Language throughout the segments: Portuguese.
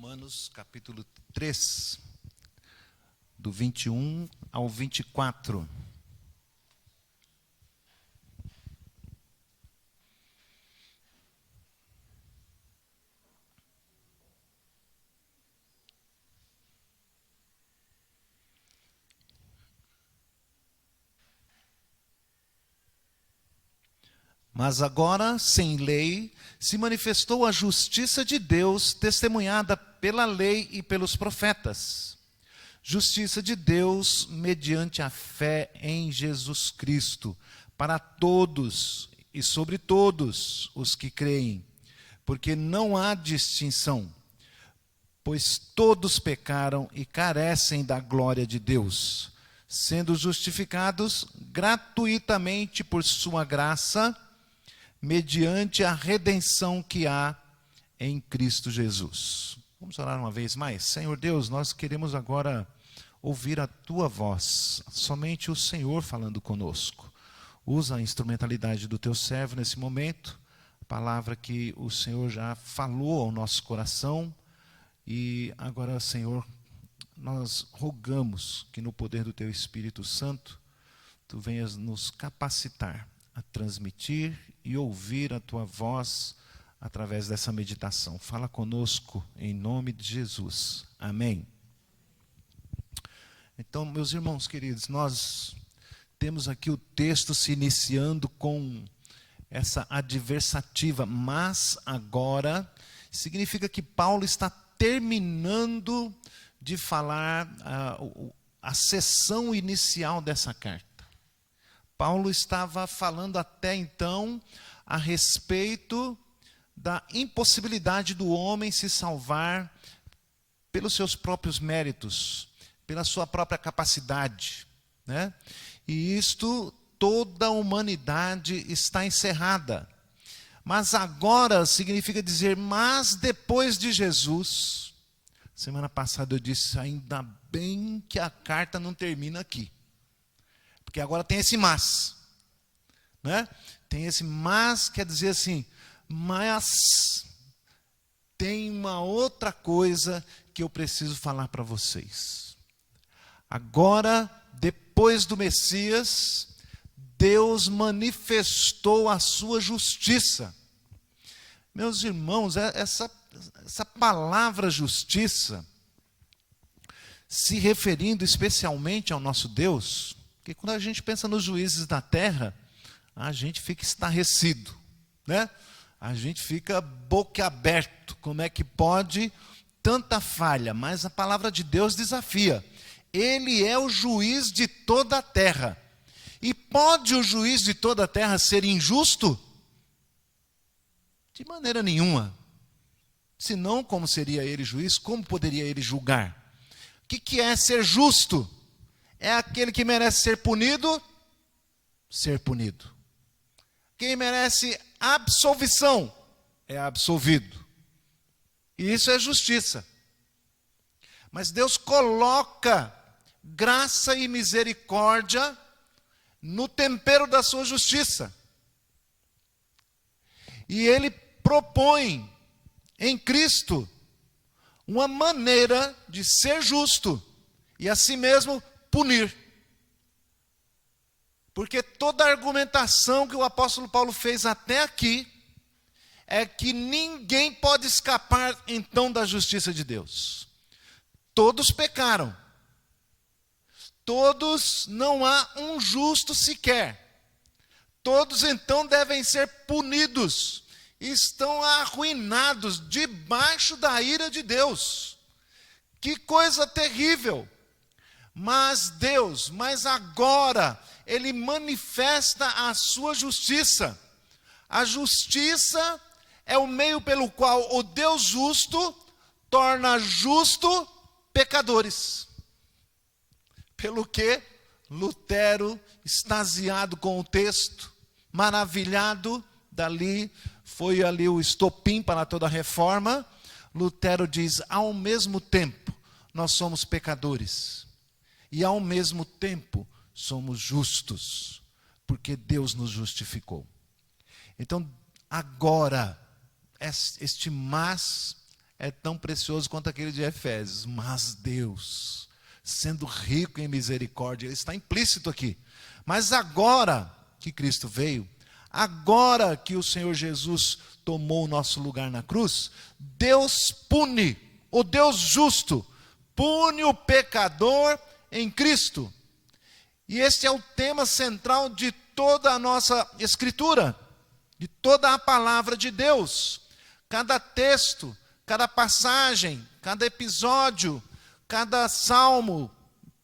Romanos capítulo 3, do 21 ao 24. Mas agora, sem lei, se manifestou a justiça de Deus, testemunhada pela lei e pelos profetas. Justiça de Deus mediante a fé em Jesus Cristo, para todos e sobre todos os que creem, porque não há distinção, pois todos pecaram e carecem da glória de Deus, sendo justificados gratuitamente por sua graça, mediante a redenção que há em Cristo Jesus. Vamos orar uma vez mais? Senhor Deus, nós queremos agora ouvir a Tua voz, somente o Senhor falando conosco. Usa a instrumentalidade do Teu servo nesse momento, a palavra que o Senhor já falou ao nosso coração, e agora, Senhor, nós rogamos que no poder do Teu Espírito Santo, Tu venhas nos capacitar a transmitir e ouvir a Tua voz através dessa meditação. Fala conosco em nome de Jesus. Amém. Então, meus irmãos queridos, nós temos aqui o texto se iniciando com essa adversativa, mas agora significa que Paulo está terminando de falar a sessão inicial dessa carta. Paulo estava falando até então a respeito da impossibilidade do homem se salvar pelos seus próprios méritos, pela sua própria capacidade, né? E isto, toda a humanidade está encerrada. Mas agora significa dizer, mas depois de Jesus. Semana passada eu disse, ainda bem que a carta não termina aqui. Porque agora tem esse mas, né? Tem esse mas, quer dizer assim, mas tem uma outra coisa que eu preciso falar para vocês. Agora, depois do Messias, Deus manifestou a sua justiça. Meus irmãos, essa palavra justiça, se referindo especialmente ao nosso Deus, porque quando a gente pensa nos juízes da terra, a gente fica estarrecido, né? A gente fica boquiaberto. Como é que pode tanta falha? Mas a palavra de Deus desafia. Ele é o juiz de toda a terra. E pode o juiz de toda a terra ser injusto? De maneira nenhuma. Senão, como seria ele juiz? Como poderia ele julgar? O que é ser justo? É aquele que merece ser punido? Ser punido. Quem merece absolvição? É absolvido. E isso é justiça. Mas Deus coloca graça e misericórdia no tempero da sua justiça. E Ele propõe em Cristo uma maneira de ser justo e assim mesmo punir. Porque toda a argumentação que o apóstolo Paulo fez até aqui é que ninguém pode escapar então da justiça de Deus. Todos pecaram. Todos, não há um justo sequer. Todos então devem ser punidos. Estão arruinados debaixo da ira de Deus. Que coisa terrível! Mas agora, Ele manifesta a sua justiça. A justiça é o meio pelo qual o Deus justo torna justo pecadores. Pelo que Lutero, extasiado com o texto, maravilhado, foi ali o estopim para toda a reforma, Lutero diz, ao mesmo tempo, nós somos pecadores. E ao mesmo tempo, somos justos, porque Deus nos justificou. Então, agora, este mas é tão precioso quanto aquele de Efésios. Mas Deus, sendo rico em misericórdia, ele está implícito aqui. Mas agora que Cristo veio, agora que o Senhor Jesus tomou o nosso lugar na cruz, Deus pune, o Deus justo, pune o pecador em Cristo. E este é o tema central de toda a nossa Escritura, de toda a palavra de Deus. Cada texto, cada passagem, cada episódio, cada salmo,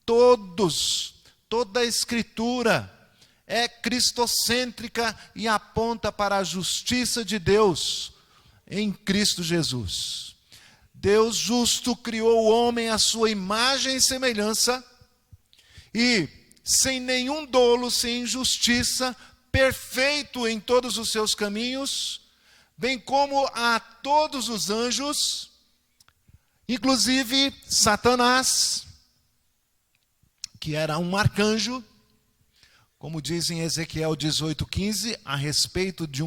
toda a Escritura é cristocêntrica e aponta para a justiça de Deus em Cristo Jesus. Deus justo criou o homem à sua imagem e semelhança e, sem nenhum dolo, sem injustiça, perfeito em todos os seus caminhos, bem como a todos os anjos, inclusive Satanás, que era um arcanjo, como diz em Ezequiel 18:15, a respeito de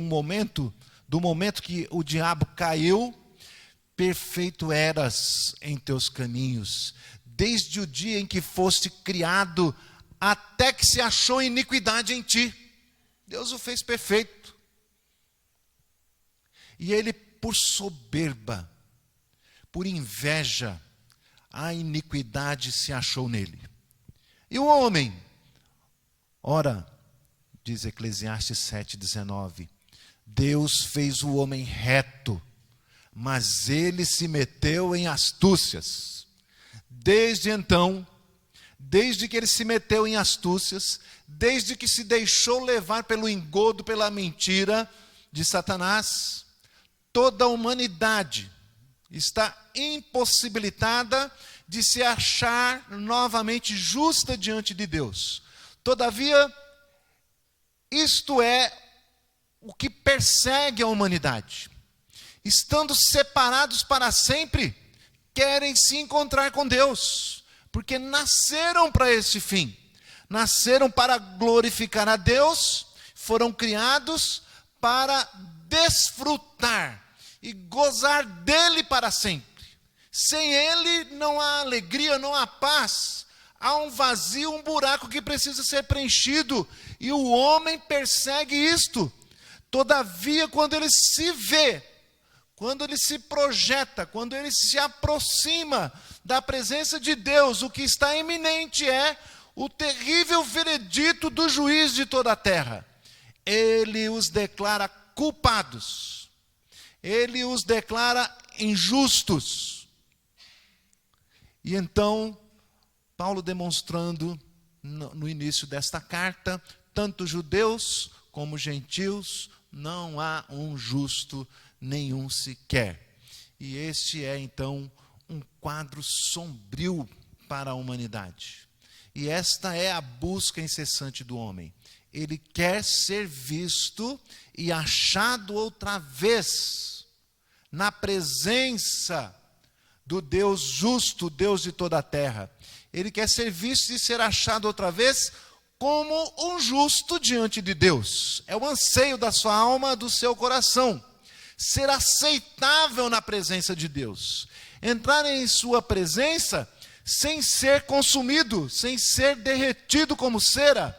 do momento que o diabo caiu: perfeito eras em teus caminhos, desde o dia em que foste criado, até que se achou iniquidade em ti. Deus o fez perfeito. E ele, por soberba, por inveja, a iniquidade se achou nele. E o homem? Ora, diz Eclesiastes 7:19, Deus fez o homem reto, mas ele se meteu em astúcias. Desde então, desde que ele se meteu em astúcias, desde que se deixou levar pelo engodo, pela mentira de Satanás, toda a humanidade está impossibilitada de se achar novamente justa diante de Deus. Todavia, isto é o que persegue a humanidade. Estando separados para sempre, querem se encontrar com Deus, porque nasceram para esse fim. Nasceram para glorificar a Deus, foram criados para desfrutar e gozar dele para sempre. Sem ele não há alegria, não há paz. Há um vazio, um buraco que precisa ser preenchido, e o homem persegue isto. Todavia, quando ele se vê, quando ele se projeta, quando ele se aproxima da presença de Deus, o que está iminente é o terrível veredito do juiz de toda a terra. Ele os declara culpados, ele os declara injustos. E então, Paulo demonstrando no início desta carta, tanto judeus como gentios, não há um justo nenhum sequer. E este é então um quadro sombrio para a humanidade. E esta é a busca incessante do homem. Ele quer ser visto e achado outra vez na presença do Deus justo, Deus de toda a terra. Ele quer ser visto e ser achado outra vez como um justo diante de Deus. É o anseio da sua alma, do seu coração. Ser aceitável na presença de Deus. Entrar em sua presença sem ser consumido, sem ser derretido como cera.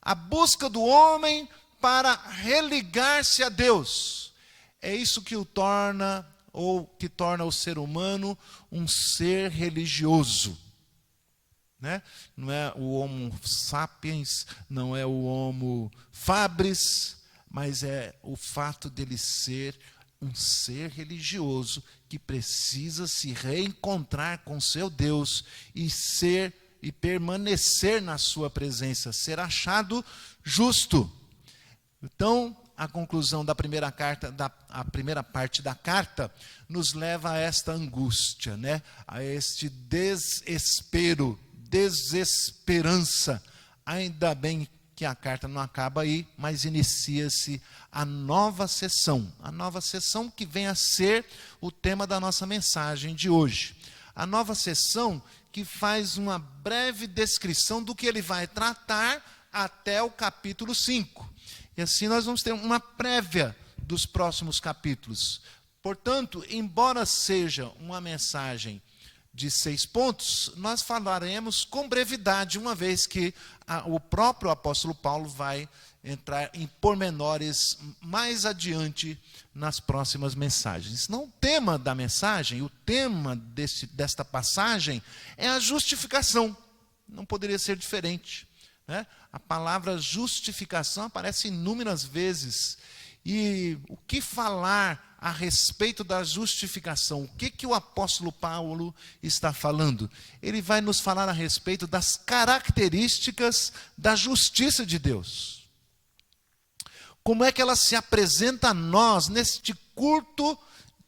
A busca do homem para religar-se a Deus. É isso que o torna, ou que torna o ser humano um ser religioso. Né? Não é o Homo sapiens, não é o Homo fabris, mas é o fato dele ser um ser religioso que precisa se reencontrar com seu Deus e permanecer na sua presença, ser achado justo. Então, a conclusão da primeira carta, a primeira parte da carta, nos leva a esta angústia, né? A este desespero, desesperança. Ainda bem que a carta não acaba aí, mas inicia-se a nova sessão que vem a ser o tema da nossa mensagem de hoje. A nova sessão que faz uma breve descrição do que ele vai tratar até o capítulo 5. E assim nós vamos ter uma prévia dos próximos capítulos. Portanto, embora seja uma mensagem de 6 pontos, nós falaremos com brevidade, uma vez que o próprio apóstolo Paulo vai entrar em pormenores mais adiante nas próximas mensagens. Não, o tema da mensagem, o tema desta passagem é a justificação. Não poderia ser diferente, né? A palavra justificação aparece inúmeras vezes. E o que falar a respeito da justificação? O que o apóstolo Paulo está falando? Ele vai nos falar a respeito das características da justiça de Deus. Como é que ela se apresenta a nós neste curto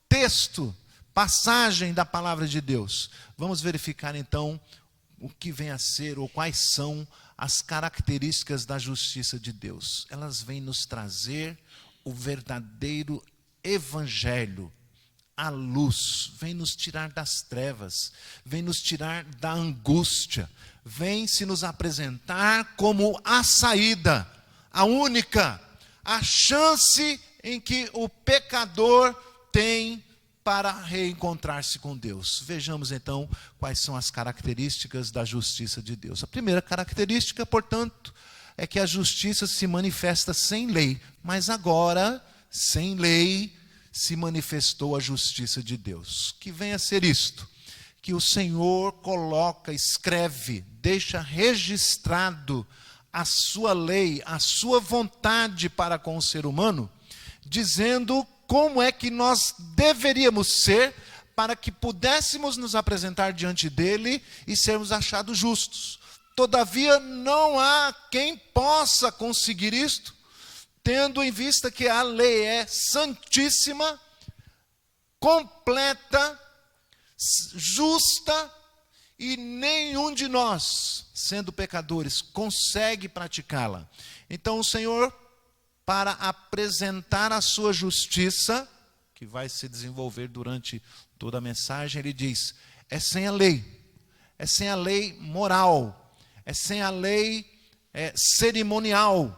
texto, passagem da palavra de Deus? Vamos verificar então o que vem a ser, ou quais são as características da justiça de Deus. Elas vêm nos trazer o verdadeiro evangelho, a luz, vem nos tirar das trevas, vem nos tirar da angústia, vem se nos apresentar como a saída, a única, a chance em que o pecador tem para reencontrar-se com Deus. Vejamos então quais são as características da justiça de Deus. A primeira característica, portanto, é que a justiça se manifesta sem lei, mas agora, sem lei, se manifestou a justiça de Deus. Que venha a ser isto, que o Senhor coloca, escreve, deixa registrado a sua lei, a sua vontade para com o ser humano, dizendo como é que nós deveríamos ser para que pudéssemos nos apresentar diante dele e sermos achados justos. Todavia, não há quem possa conseguir isto, tendo em vista que a lei é santíssima, completa, justa, e nenhum de nós, sendo pecadores, consegue praticá-la. Então o Senhor, para apresentar a sua justiça, que vai se desenvolver durante toda a mensagem, ele diz, é sem a lei moral, é sem a lei cerimonial,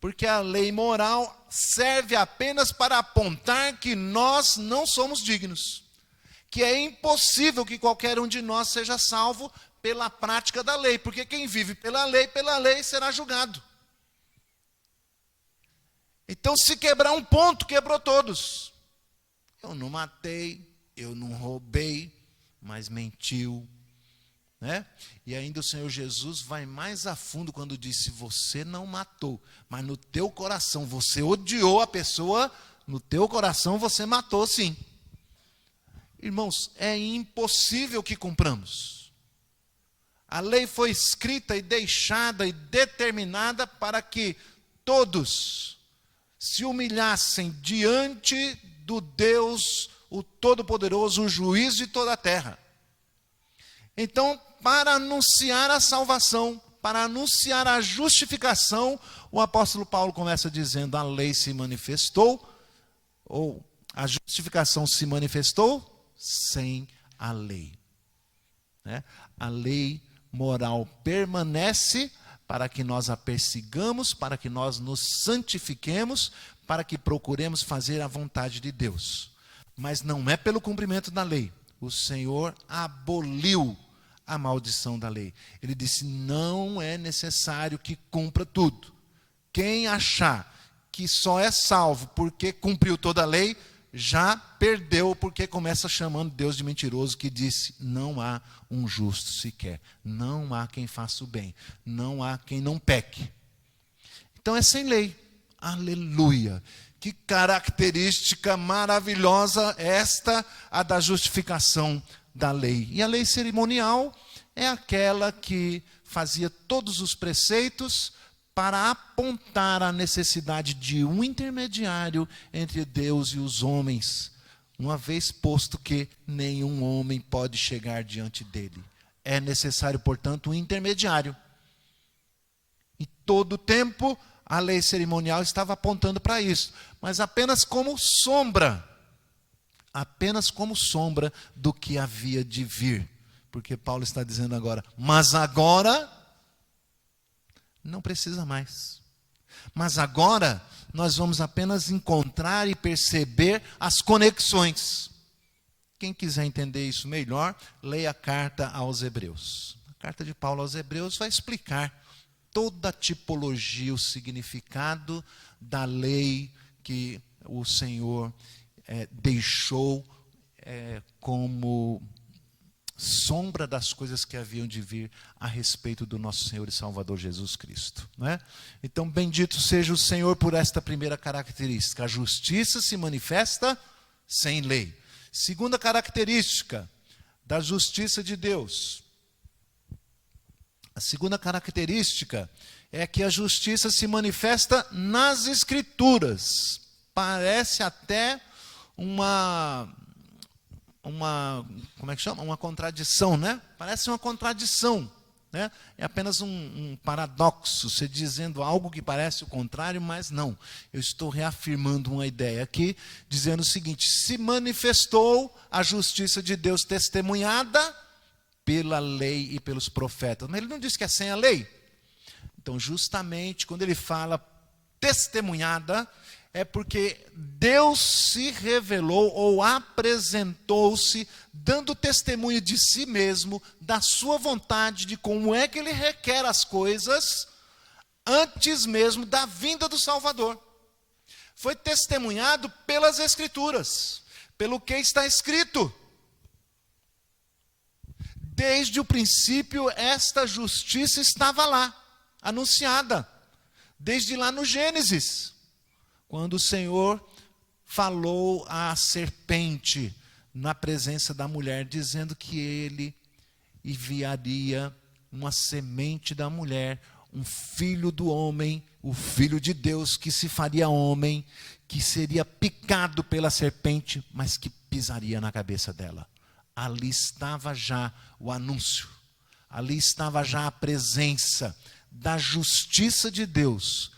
porque a lei moral serve apenas para apontar que nós não somos dignos, que é impossível que qualquer um de nós seja salvo pela prática da lei, porque quem vive pela lei será julgado. Então, se quebrar um ponto, quebrou todos. Eu não matei, eu não roubei, mas mentiu, né? E ainda o Senhor Jesus vai mais a fundo quando disse, você não matou, mas no teu coração você odiou a pessoa, no teu coração você matou sim. Irmãos, é impossível que cumpramos. A lei foi escrita e deixada e determinada para que todos se humilhassem diante do Deus, o Todo-Poderoso, o juiz de toda a terra. Então, para anunciar a salvação, para anunciar a justificação, o apóstolo Paulo começa dizendo, a lei se manifestou, ou a justificação se manifestou sem a lei, né? A lei moral permanece para que nós a persigamos, para que nós nos santifiquemos, para que procuremos fazer a vontade de Deus. Mas não é pelo cumprimento da lei. O Senhor aboliu a maldição da lei. Ele disse, não é necessário que cumpra tudo. Quem achar que só é salvo porque cumpriu toda a lei, já perdeu, porque começa chamando Deus de mentiroso, que disse, não há um justo sequer, não há quem faça o bem, não há quem não peque. Então é sem lei. Aleluia! Que característica maravilhosa esta, a da justificação da lei. E a lei cerimonial é aquela que fazia todos os preceitos para apontar a necessidade de um intermediário entre Deus e os homens, uma vez posto que nenhum homem pode chegar diante dele. É necessário, portanto, um intermediário. E todo o tempo a lei cerimonial estava apontando para isso, mas apenas como sombra do que havia de vir. Porque Paulo está dizendo agora, mas agora não precisa mais. Mas agora nós vamos apenas encontrar e perceber as conexões. Quem quiser entender isso melhor, leia a carta aos Hebreus. A carta de Paulo aos Hebreus vai explicar toda a tipologia, o significado da lei que o Senhor deixou como sombra das coisas que haviam de vir a respeito do nosso Senhor e Salvador Jesus Cristo, não é? Então, bendito seja o Senhor por esta primeira característica. A justiça se manifesta sem lei. Segunda característica da justiça de Deus. A segunda característica é que a justiça se manifesta nas Escrituras. Parece até como é que chama? Uma contradição, né? Parece uma contradição, né? É apenas um paradoxo, você dizendo algo que parece o contrário, mas não. Eu estou reafirmando uma ideia aqui, dizendo o seguinte: se manifestou a justiça de Deus testemunhada pela lei e pelos profetas. Mas ele não diz que é sem a lei. Então, justamente, quando ele fala testemunhada, é porque Deus se revelou ou apresentou-se, dando testemunho de si mesmo, da sua vontade, de como é que ele requer as coisas, antes mesmo da vinda do Salvador. Foi testemunhado pelas Escrituras, pelo que está escrito. Desde o princípio, esta justiça estava lá, anunciada, desde lá no Gênesis. Quando o Senhor falou à serpente na presença da mulher, dizendo que ele enviaria uma semente da mulher, um filho do homem, o filho de Deus que se faria homem, que seria picado pela serpente, mas que pisaria na cabeça dela. Ali estava já o anúncio, ali estava já a presença da justiça de Deus,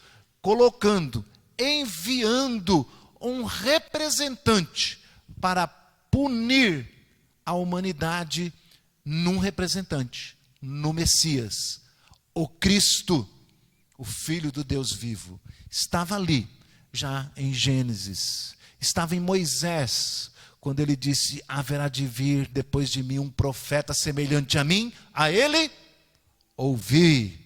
enviando um representante para punir a humanidade num representante, no Messias, o Cristo, o Filho do Deus vivo. Estava ali, já em Gênesis, estava em Moisés, quando ele disse: haverá de vir depois de mim um profeta semelhante a mim, a ele ouvi.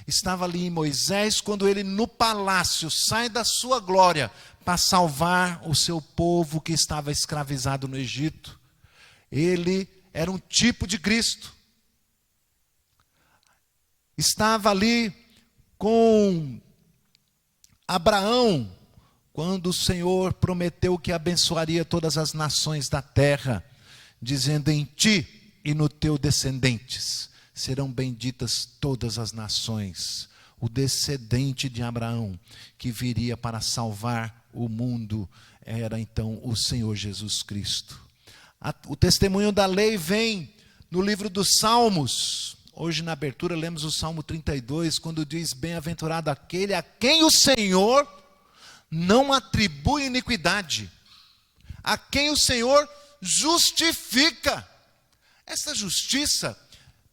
Estava ali em Moisés, quando ele no palácio sai da sua glória para salvar o seu povo que estava escravizado no Egito. Ele era um tipo de Cristo. Estava ali com Abraão, quando o Senhor prometeu que abençoaria todas as nações da terra, dizendo: em ti e no teu descendentes serão benditas todas as nações. O descendente de Abraão, que viria para salvar o mundo, era então o Senhor Jesus Cristo. O testemunho da lei vem no livro dos Salmos. Hoje na abertura lemos o Salmo 32, quando diz: bem-aventurado aquele a quem o Senhor não atribui iniquidade, a quem o Senhor justifica. Essa justiça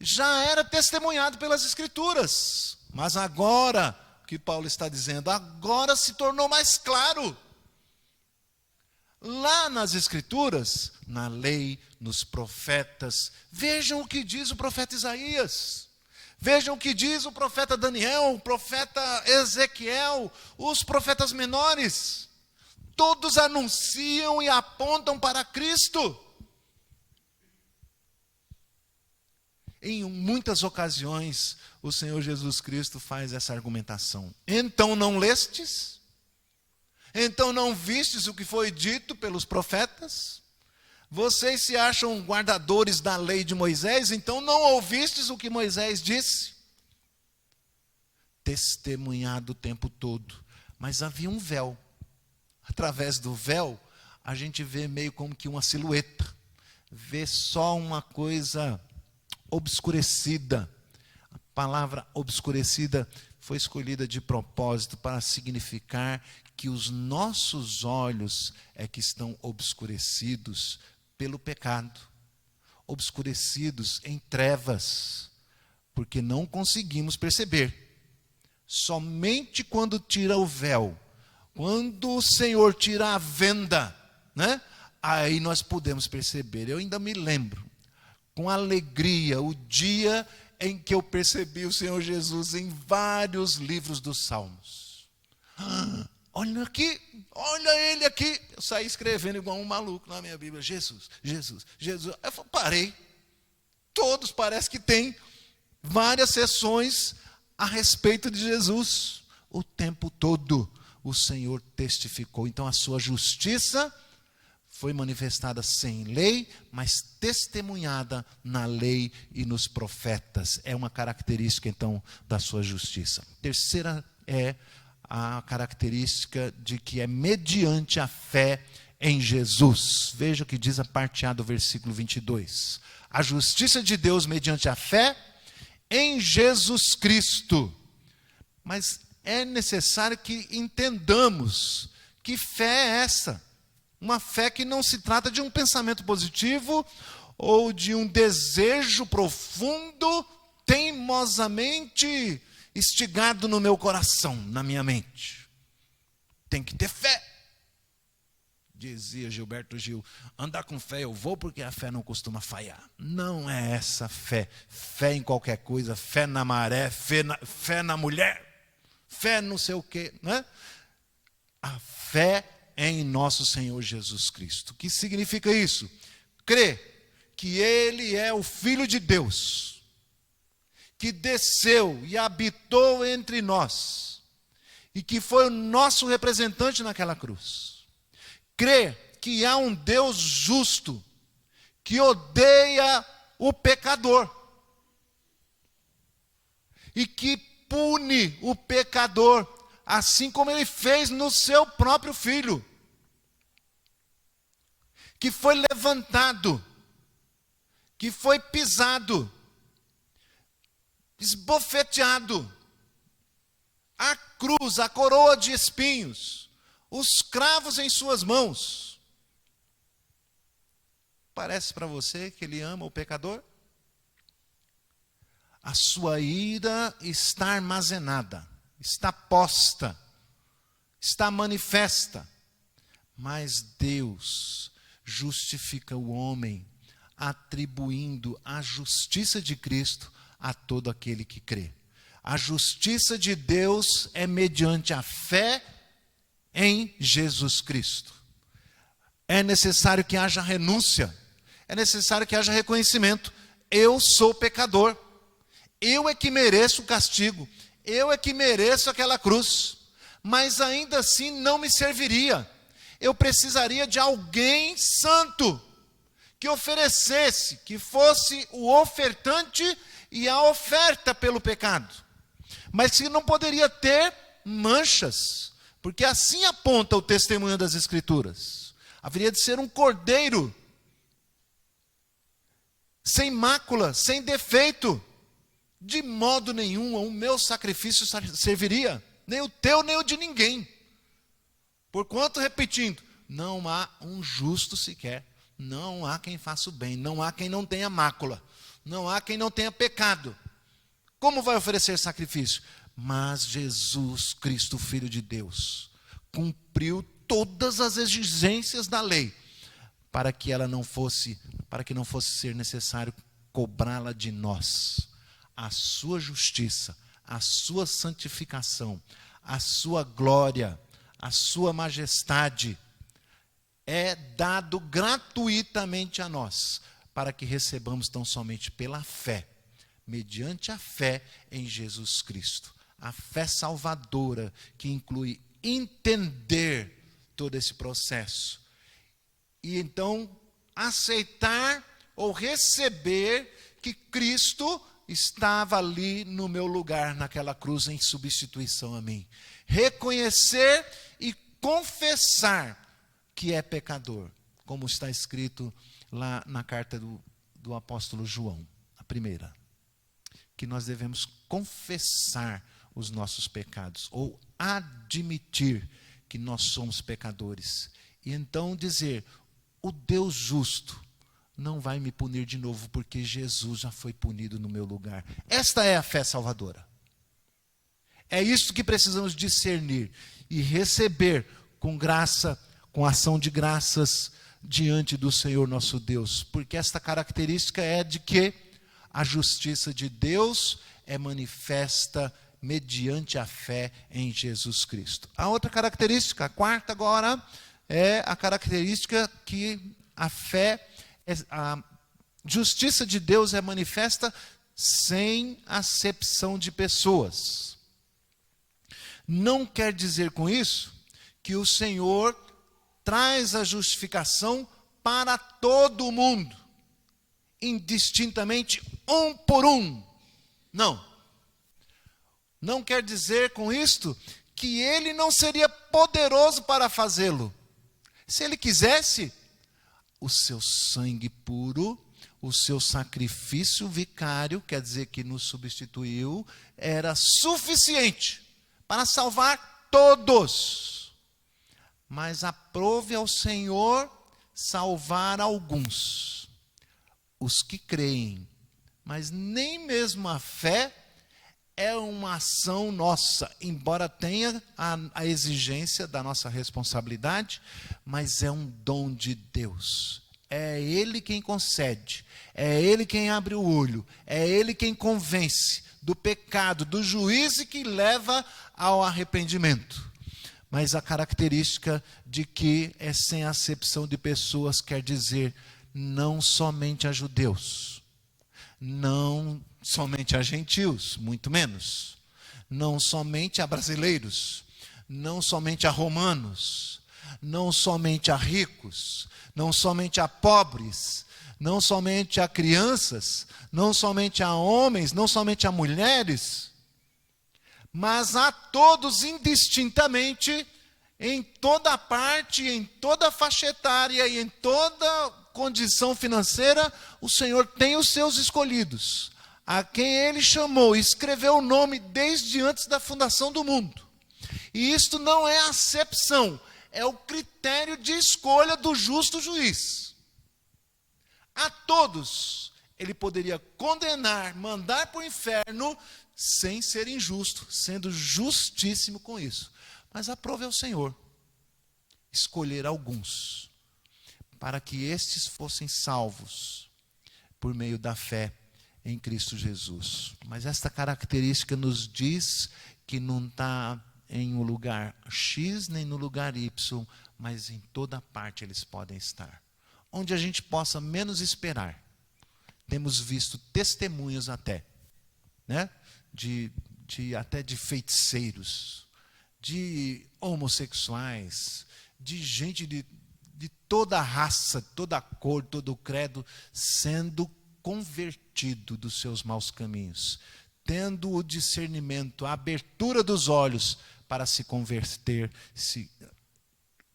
já era testemunhado pelas Escrituras, mas agora, o que Paulo está dizendo, agora se tornou mais claro. Lá nas Escrituras, na lei, nos profetas, vejam o que diz o profeta Isaías, vejam o que diz o profeta Daniel, o profeta Ezequiel, os profetas menores, todos anunciam e apontam para Cristo. Em muitas ocasiões, o Senhor Jesus Cristo faz essa argumentação. Então não lestes? Então não vistes o que foi dito pelos profetas? Vocês se acham guardadores da lei de Moisés, então não ouvistes o que Moisés disse? Testemunhado o tempo todo. Mas havia um véu. Através do véu, a gente vê meio como que uma silhueta. Vê só uma coisa obscurecida. A palavra obscurecida foi escolhida de propósito para significar que os nossos olhos é que estão obscurecidos pelo pecado, obscurecidos em trevas, porque não conseguimos perceber. Somente quando tira o véu, quando o Senhor tira a venda, né? Aí nós podemos perceber. Eu ainda me lembro, com alegria, o dia em que eu percebi o Senhor Jesus em vários livros dos Salmos. Olha aqui, olha ele aqui. Eu saí escrevendo igual um maluco na minha Bíblia. Jesus, Jesus, Jesus. Eu parei. Todos parece que tem várias sessões a respeito de Jesus. O tempo todo o Senhor testificou. Então a sua justiça foi manifestada sem lei, mas testemunhada na lei e nos profetas. É uma característica, então, da sua justiça. Terceira é a característica de que é mediante a fé em Jesus. Veja o que diz a parte A do versículo 22. A justiça de Deus mediante a fé em Jesus Cristo. Mas é necessário que entendamos que fé é essa. Uma fé que não se trata de um pensamento positivo ou de um desejo profundo, teimosamente instigado no meu coração, na minha mente. Tem que ter fé. Dizia Gilberto Gil, andar com fé eu vou porque a fé não costuma falhar. Não é essa fé. Fé em qualquer coisa, fé na maré, fé na mulher, fé não sei o quê, né? A fé em nosso Senhor Jesus Cristo. O que significa isso? Crer que Ele é o Filho de Deus, que desceu e habitou entre nós, e que foi o nosso representante naquela cruz. Crer que há um Deus justo, que odeia o pecador, e que pune o pecador, assim como Ele fez no seu próprio Filho, que foi levantado, que foi pisado, esbofeteado, a cruz, a coroa de espinhos, os cravos em suas mãos. Parece para você que Ele ama o pecador? A sua ira está armazenada, está posta, está manifesta, mas Deus justifica o homem, atribuindo a justiça de Cristo a todo aquele que crê. A justiça de Deus é mediante a fé em Jesus Cristo. É necessário que haja renúncia, é necessário que haja reconhecimento. Eu sou pecador, eu é que mereço o castigo, eu é que mereço aquela cruz, mas ainda assim não me serviria. Eu precisaria de alguém santo, que oferecesse, que fosse o ofertante e a oferta pelo pecado. Mas que não poderia ter manchas, porque assim aponta o testemunho das Escrituras. Haveria de ser um cordeiro, sem mácula, sem defeito. De modo nenhum o meu sacrifício serviria, nem o teu, nem o de ninguém. Porquanto, repetindo, não há um justo sequer, não há quem faça o bem, não há quem não tenha mácula, não há quem não tenha pecado. Como vai oferecer sacrifício? Mas Jesus Cristo, Filho de Deus, cumpriu todas as exigências da lei, para que não fosse ser necessário cobrá-la de nós. A sua justiça, a sua santificação, a sua glória, a sua majestade é dado gratuitamente a nós, para que recebamos tão somente pela fé, mediante a fé em Jesus Cristo. A fé salvadora, que inclui entender todo esse processo. E então aceitar ou receber que Cristo estava ali no meu lugar, naquela cruz, em substituição a mim. Reconhecer e confessar que é pecador, como está escrito lá na carta do apóstolo João, a primeira, que nós devemos confessar os nossos pecados, ou admitir que nós somos pecadores, e então dizer, o Deus justo não vai me punir de novo, porque Jesus já foi punido no meu lugar. Esta é a fé salvadora. É isso que precisamos discernir e receber com graça, com ação de graças diante do Senhor nosso Deus. Porque esta característica é de que a justiça de Deus é manifesta mediante a fé em Jesus Cristo. A outra característica, a quarta agora, é a característica que a fé, a justiça de Deus é manifesta sem acepção de pessoas. Não quer dizer com isso que o Senhor traz a justificação para todo mundo, indistintamente, um por um. Não. Não quer dizer com isto que ele não seria poderoso para fazê-lo. Se ele quisesse, o seu sangue puro, o seu sacrifício vicário, quer dizer que nos substituiu, era suficiente para salvar todos. Mas aprove ao Senhor salvar alguns, os que creem. Mas nem mesmo a fé é uma ação nossa, embora tenha a exigência da nossa responsabilidade, mas é um dom de Deus. É Ele quem concede, é Ele quem abre o olho, é Ele quem convence do pecado, do juízo que leva ao arrependimento. Mas a característica de que é sem acepção de pessoas quer dizer não somente a judeus, não somente a gentios, muito menos, não somente a brasileiros, não somente a romanos, não somente a ricos, não somente a pobres, não somente a crianças, não somente a homens, não somente a mulheres, mas a todos indistintamente, em toda parte, em toda faixa etária e em toda condição financeira, o Senhor tem os seus escolhidos, a quem Ele chamou e escreveu o nome desde antes da fundação do mundo. E isto não é acepção, é o critério de escolha do justo juiz. A todos Ele poderia condenar, mandar para o inferno, sem ser injusto, sendo justíssimo com isso. Mas aprove ao Senhor escolher alguns, para que estes fossem salvos por meio da fé em Cristo Jesus. Mas esta característica nos diz que não está em um lugar X nem no lugar Y, mas em toda parte eles podem estar. Onde a gente possa menos esperar. Temos visto testemunhos até, né? Até de feiticeiros, de homossexuais, de gente de toda raça, toda cor, todo credo, sendo convertido dos seus maus caminhos, tendo o discernimento, a abertura dos olhos para se converter, se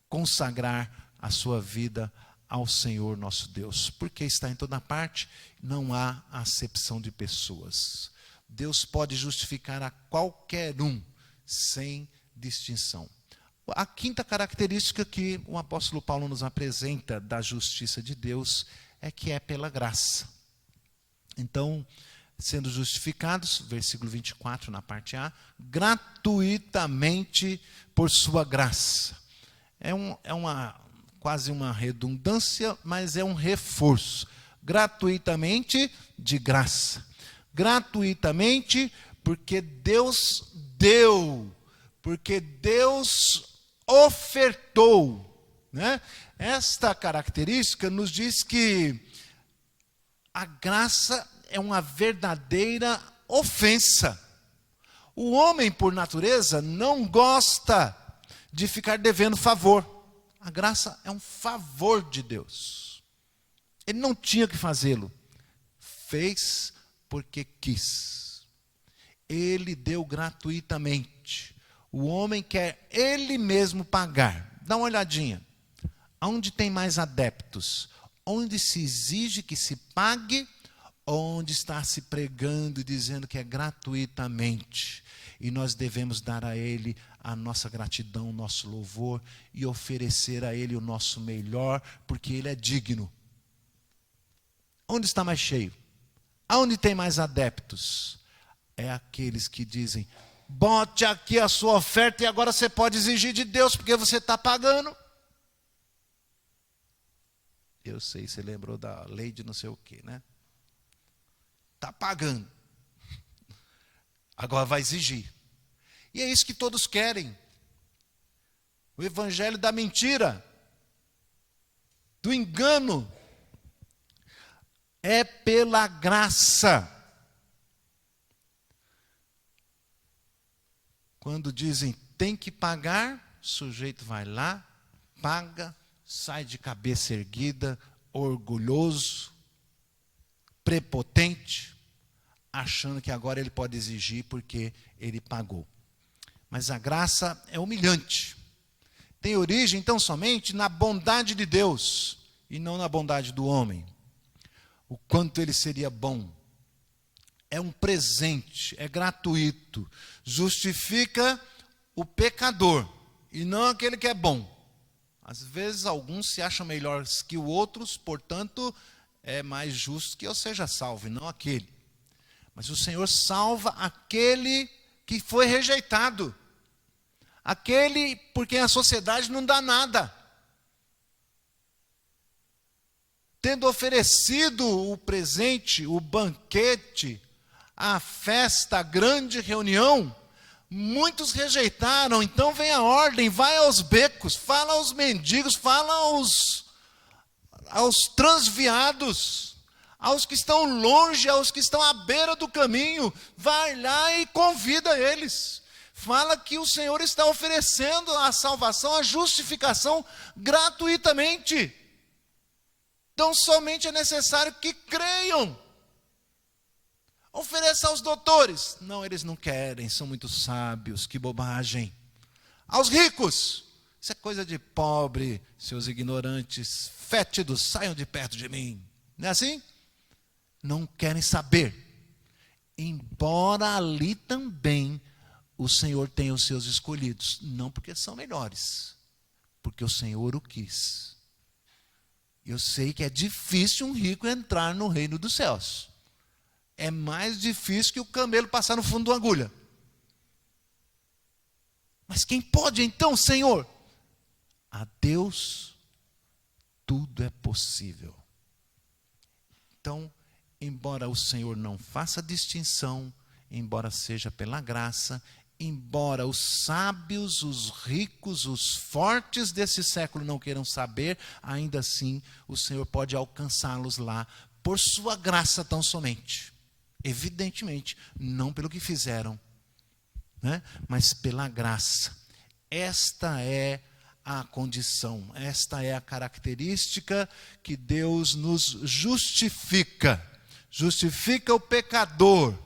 consagrar a sua vida ao Senhor nosso Deus. Porque está em toda parte, não há acepção de pessoas. Deus pode justificar a qualquer um, sem distinção. A quinta característica que o apóstolo Paulo nos apresenta da justiça de Deus é que é pela graça. Então, sendo justificados, versículo 24 na parte A, gratuitamente por sua graça. Quase uma redundância, mas é um reforço. Gratuitamente de graça. Gratuitamente porque Deus deu, porque Deus ofertou, né? Esta característica nos diz que a graça é uma verdadeira ofensa. O homem, por natureza, não gosta de ficar devendo favor. A graça é um favor de Deus. Ele não tinha que fazê-lo. Fez porque quis. Ele deu gratuitamente. O homem quer ele mesmo pagar. Dá uma olhadinha. Onde tem mais adeptos? Onde se exige que se pague, onde está se pregando e dizendo que é gratuitamente. E nós devemos dar a Ele a nossa gratidão, o nosso louvor e oferecer a Ele o nosso melhor, porque Ele é digno. Onde está mais cheio? Aonde tem mais adeptos? É aqueles que dizem, bote aqui a sua oferta e agora você pode exigir de Deus, porque você está pagando. Eu sei, você lembrou da lei de não sei o quê, né? Está pagando. Agora vai exigir. E é isso que todos querem. O evangelho da mentira, do engano, é pela graça. Quando dizem tem que pagar, o sujeito vai lá, paga, sai de cabeça erguida, orgulhoso, prepotente, achando que agora ele pode exigir porque ele pagou. Mas a graça é humilhante. Tem origem, então, somente na bondade de Deus e não na bondade do homem. O quanto ele seria bom. É um presente, é gratuito. Justifica o pecador e não aquele que é bom. Às vezes alguns se acham melhores que os outros, portanto, é mais justo que eu seja salvo, e não aquele. Mas o Senhor salva aquele que foi rejeitado. Aquele por quem a sociedade não dá nada. Tendo oferecido o presente, o banquete, a festa, a grande reunião, muitos rejeitaram. Então vem a ordem, vai aos becos, fala aos mendigos, fala aos transviados, aos que estão longe, aos que estão à beira do caminho. Vai lá e convida eles. Fala que o Senhor está oferecendo a salvação, a justificação gratuitamente. Então somente é necessário que creiam. Ofereça aos doutores. Não, eles não querem, são muito sábios, que bobagem. Aos ricos. Isso é coisa de pobre, seus ignorantes, fétidos, saiam de perto de mim. Não é assim? Não querem saber. Embora ali também o Senhor tenha os seus escolhidos. Não porque são melhores, porque o Senhor o quis. Eu sei que é difícil um rico entrar no reino dos céus. É mais difícil que o camelo passar no fundo de uma agulha. Mas quem pode então, Senhor? A Deus tudo é possível. Então, embora o Senhor não faça distinção, embora seja pela graça, embora os sábios, os ricos, os fortes desse século não queiram saber, ainda assim o Senhor pode alcançá-los lá, por sua graça tão somente. Evidentemente, não pelo que fizeram, né? Mas pela graça. Esta é a condição, esta é a característica que Deus nos justifica. Justifica o pecador,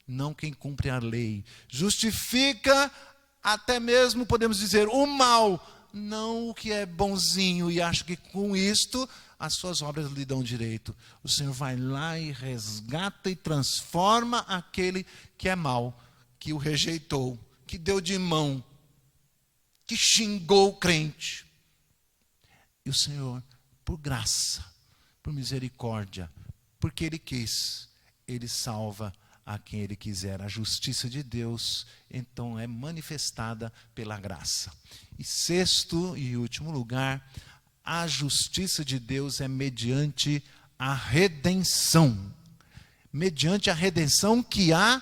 não quem cumpre a lei. Justifica até mesmo, podemos dizer, o mal, não o que é bonzinho e acha que com isto as suas obras lhe dão direito. O Senhor vai lá e resgata e transforma aquele que é mau, que o rejeitou, que deu de mão, que xingou o crente. E o Senhor, por graça, por misericórdia, porque Ele quis, Ele salva a quem Ele quiser. A justiça de Deus, então, é manifestada pela graça. E sexto e último lugar, a justiça de Deus é mediante a redenção. Mediante a redenção que há,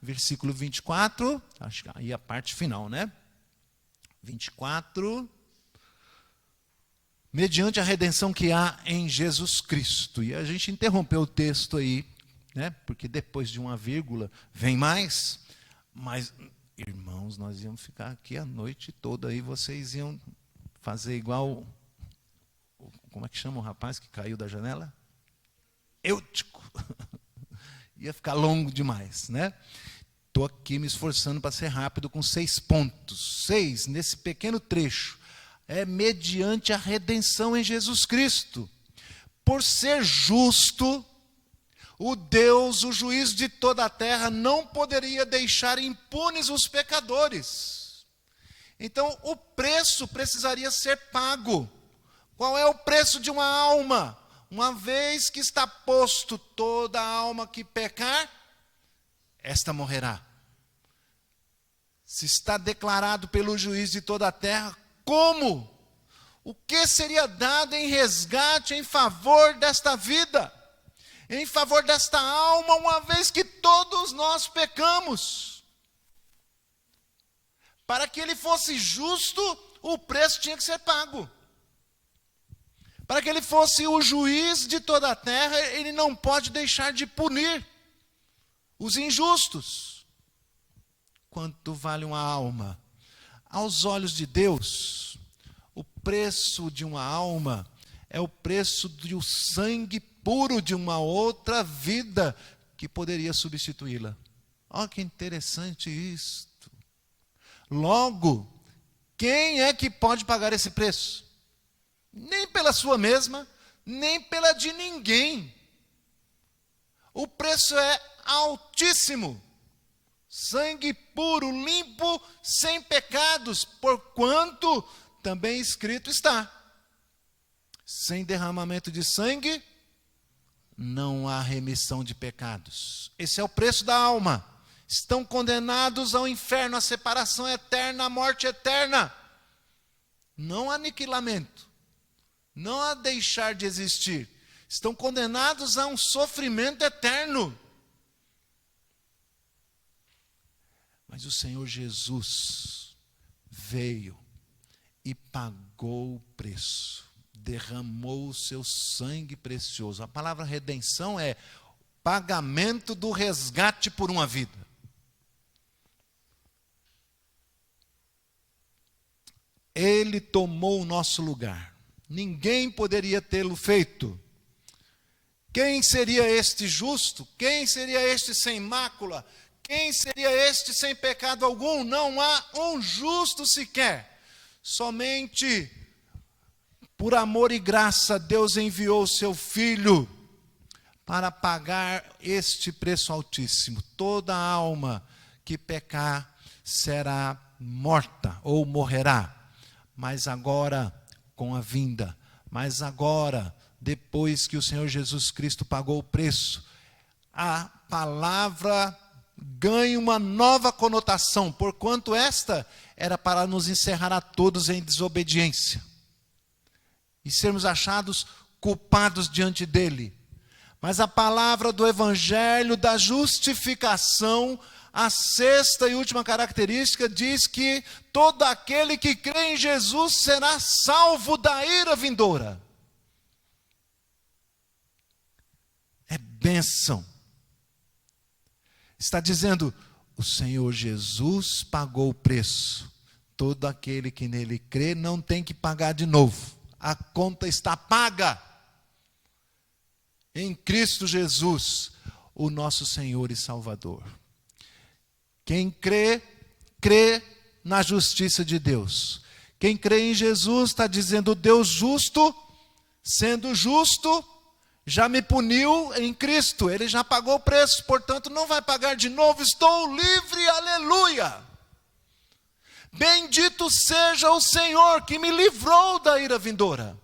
versículo 24, acho que aí a parte final, né? 24, mediante a redenção que há em Jesus Cristo. E a gente interrompeu o texto aí, né? Porque depois de uma vírgula vem mais. Mas, irmãos, nós íamos ficar aqui a noite toda aí, vocês iam fazer igual, como é que chama o rapaz que caiu da janela? Eutico. Ia ficar longo demais, né? Estou aqui me esforçando para ser rápido com 6 pontos. 6, nesse pequeno trecho. É mediante a redenção em Jesus Cristo. Por ser justo, o Deus, o juiz de toda a terra, não poderia deixar impunes os pecadores. Então, o preço precisaria ser pago. Qual é o preço de uma alma? Uma vez que está posto toda alma que pecar, esta morrerá. se está declarado pelo juiz de toda a terra, como? O que seria dado em resgate em favor desta vida, em favor desta alma, uma vez que todos nós pecamos? Para que ele fosse justo, o preço tinha que ser pago. Para que ele fosse o juiz de toda a terra, ele não pode deixar de punir os injustos. Quanto vale uma alma? Aos olhos de Deus, o preço de uma alma é o preço do sangue puro de uma outra vida que poderia substituí-la. Olha que interessante isto. Logo, quem é que pode pagar esse preço? Nem pela sua mesma, nem pela de ninguém. O preço é altíssimo. Sangue puro, limpo, sem pecados, porquanto também escrito está: sem derramamento de sangue, não há remissão de pecados. Esse é o preço da alma. Estão condenados ao inferno, à separação eterna, à morte eterna. Não há aniquilamento. Não há deixar de existir. Estão condenados a um sofrimento eterno. Mas o Senhor Jesus veio e pagou o preço. Derramou o seu sangue precioso. A palavra redenção é pagamento do resgate por uma vida. Ele tomou o nosso lugar. Ninguém poderia tê-lo feito. Quem seria este justo? Quem seria este sem mácula? Quem seria este sem pecado algum? Não há um justo sequer. Somente por amor e graça Deus enviou o seu Filho para pagar este preço altíssimo. Toda alma que pecar será morta ou morrerá. Mas agora, com a vinda, mas agora, depois que o Senhor Jesus Cristo pagou o preço, a palavra ganha uma nova conotação, porquanto esta era para nos encerrar a todos em desobediência e sermos achados culpados diante dele. Mas a palavra do evangelho da justificação, a sexta e última característica, diz que todo aquele que crê em Jesus será salvo da ira vindoura. É bênção. Está dizendo, o Senhor Jesus pagou o preço. Todo aquele que nele crê não tem que pagar de novo. A conta está paga. Em Cristo Jesus, o nosso Senhor e Salvador. Quem crê, crê na justiça de Deus. Quem crê em Jesus está dizendo, Deus justo, sendo justo, já me puniu em Cristo. Ele já pagou o preço, portanto não vai pagar de novo. Estou livre, aleluia. Bendito seja o Senhor que me livrou da ira vindoura.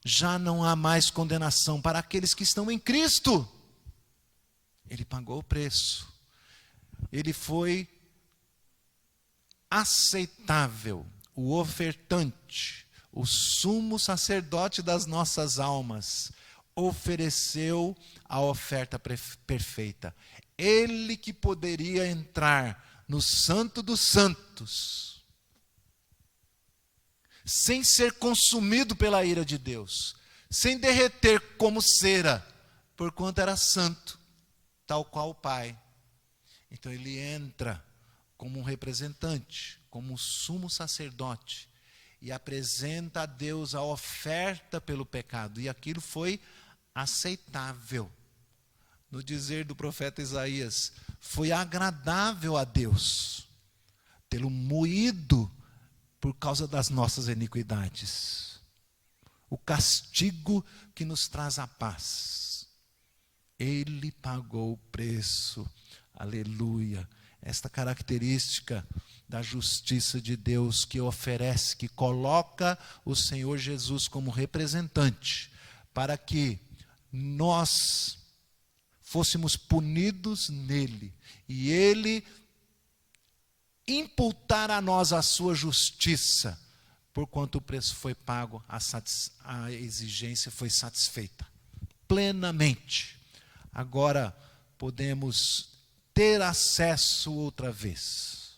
Já não há mais condenação para aqueles que estão em Cristo. Ele pagou o preço. Ele foi aceitável, o ofertante, o sumo sacerdote das nossas almas, ofereceu a oferta perfeita. Ele que poderia entrar no Santo dos Santos, sem ser consumido pela ira de Deus, sem derreter como cera, porquanto era santo, tal qual o Pai. Então ele entra como um representante, como um sumo sacerdote, e apresenta a Deus a oferta pelo pecado, e aquilo foi aceitável. No dizer do profeta Isaías, foi agradável a Deus, tê-lo moído por causa das nossas iniquidades. O castigo que nos traz a paz. Ele pagou o preço. Aleluia. Esta característica da justiça de Deus que oferece, que coloca o Senhor Jesus como representante, para que nós fôssemos punidos nele, e ele imputar a nós a sua justiça, porquanto o preço foi pago, a exigência foi satisfeita plenamente. Agora podemos ter acesso outra vez,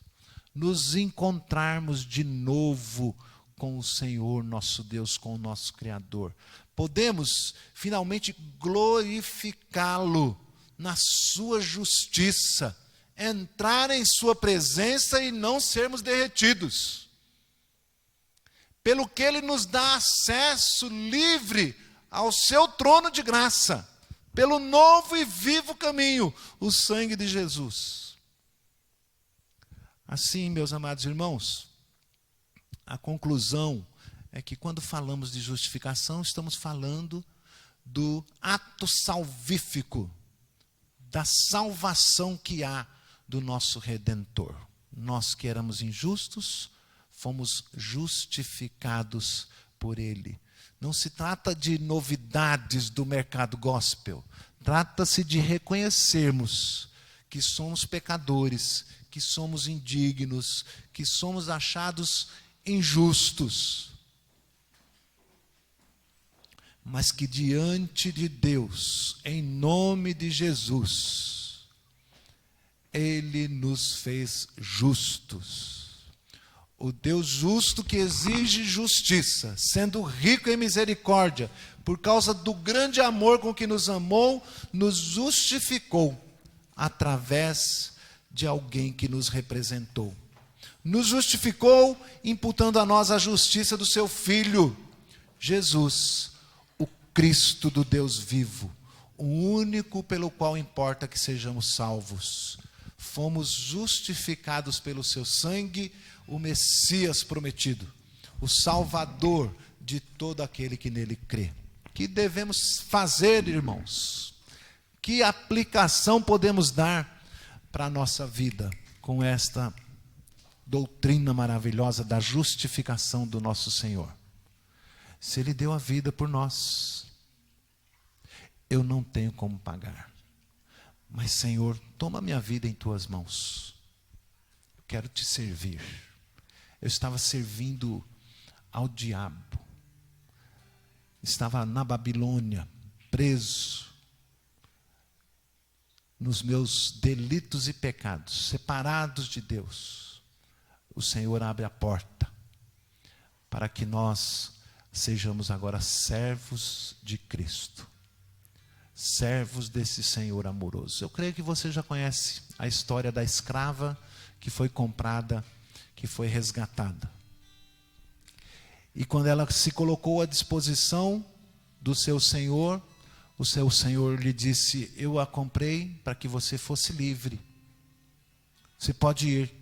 nos encontrarmos de novo com o Senhor nosso Deus, com o nosso Criador. Podemos finalmente glorificá-lo na sua justiça, entrar em sua presença e não sermos derretidos. Pelo que ele nos dá acesso livre ao seu trono de graça, pelo novo e vivo caminho, o sangue de Jesus. Assim, meus amados irmãos, a conclusão é que quando falamos de justificação, estamos falando do ato salvífico, da salvação que há do nosso Redentor. Nós que éramos injustos, fomos justificados por Ele. Não se trata de novidades do mercado gospel. Trata-se de reconhecermos que somos pecadores, que somos indignos, que somos achados injustos. Mas que diante de Deus, em nome de Jesus, Ele nos fez justos. O Deus justo que exige justiça, sendo rico em misericórdia, por causa do grande amor com que nos amou, nos justificou através de alguém que nos representou. Nos justificou imputando a nós a justiça do seu Filho, Jesus, o Cristo do Deus vivo, o único pelo qual importa que sejamos salvos. Fomos justificados pelo seu sangue, o Messias prometido, o Salvador de todo aquele que nele crê. Que devemos fazer, irmãos? Que aplicação podemos dar para a nossa vida com esta doutrina maravilhosa da justificação do nosso Senhor? Se Ele deu a vida por nós, eu não tenho como pagar. Mas, Senhor, toma minha vida em tuas mãos. Eu quero te servir. Eu estava servindo ao diabo. Estava na Babilônia, preso, nos meus delitos e pecados, separados de Deus. O Senhor abre a porta para que nós sejamos agora servos de Cristo. Servos desse Senhor amoroso. Eu creio que você já conhece a história da escrava que foi comprada, que foi resgatada. E quando ela se colocou à disposição do seu Senhor, o seu Senhor lhe disse: eu a comprei para que você fosse livre. Você pode ir.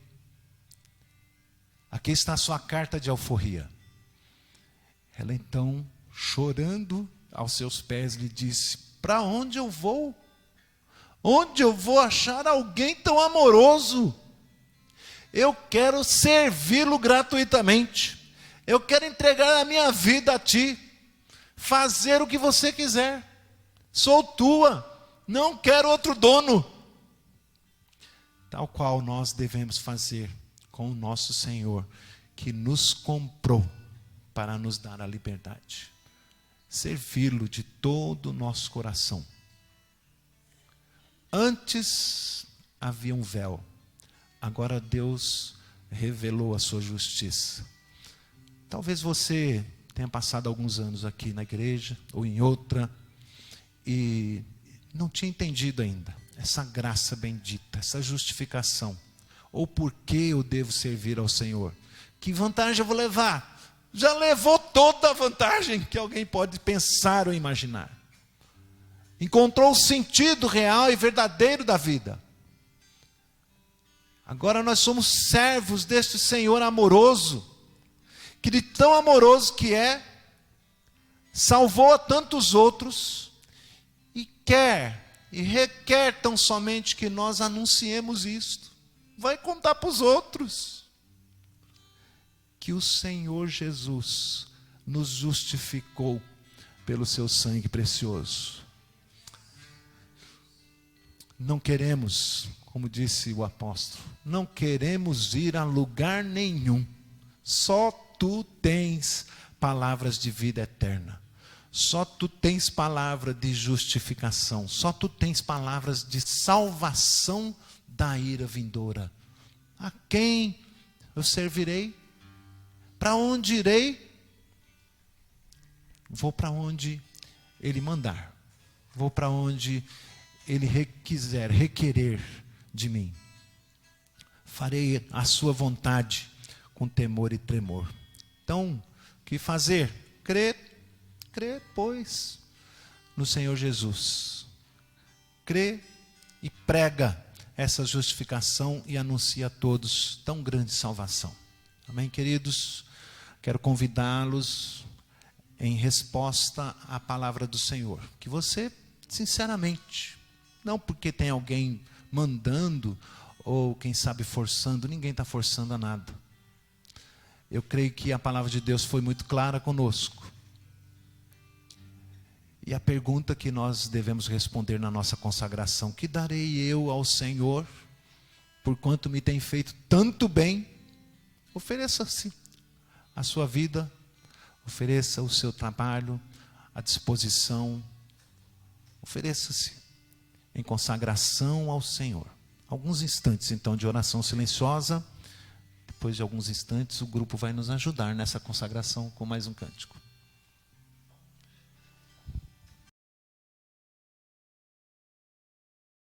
Aqui está a sua carta de alforria. Ela então, chorando aos seus pés, lhe disse: para onde eu vou? Onde eu vou achar alguém tão amoroso? Eu quero servi-lo gratuitamente. Eu quero entregar a minha vida a ti. Fazer o que você quiser. Sou tua. Não quero outro dono. Tal qual nós devemos fazer com o nosso Senhor, que nos comprou para nos dar a liberdade. Servi-lo de todo o nosso coração. Antes havia um véu. Agora Deus revelou a sua justiça. Talvez você tenha passado alguns anos aqui na igreja ou em outra e não tinha entendido ainda essa graça bendita, essa justificação. Ou por que eu devo servir ao Senhor? Que vantagem eu vou levar? Já levou toda a vantagem que alguém pode pensar ou imaginar. Encontrou o sentido real e verdadeiro da vida. Agora nós somos servos deste Senhor amoroso, que de tão amoroso que é, salvou a tantos outros, e quer e requer tão somente que nós anunciemos isto. Vai contar para os outros que o Senhor Jesus nos justificou pelo seu sangue precioso. Não queremos, como disse o apóstolo, não queremos ir a lugar nenhum. Só tu tens palavras de vida eterna. Só tu tens palavra de justificação. Só tu tens palavras de salvação da ira vindoura. A quem eu servirei? Para onde irei? Vou para onde Ele mandar. Vou para onde Ele quiser, requerer de mim. Farei a sua vontade com temor e tremor. Então, o que fazer? Crer, pois, no Senhor Jesus. Crê e prega essa justificação e anuncia a todos tão grande salvação. Amém, queridos? Quero convidá-los em resposta à palavra do Senhor. Que você, sinceramente, não porque tem alguém mandando ou quem sabe forçando, ninguém está forçando a nada. Eu creio que a palavra de Deus foi muito clara conosco. E a pergunta que nós devemos responder na nossa consagração: que darei eu ao Senhor, por quanto me tem feito tanto bem? Ofereça-se a sua vida, ofereça o seu trabalho, a disposição, ofereça-se em consagração ao Senhor. Alguns instantes então de oração silenciosa, depois de alguns instantes o grupo vai nos ajudar nessa consagração com mais um cântico.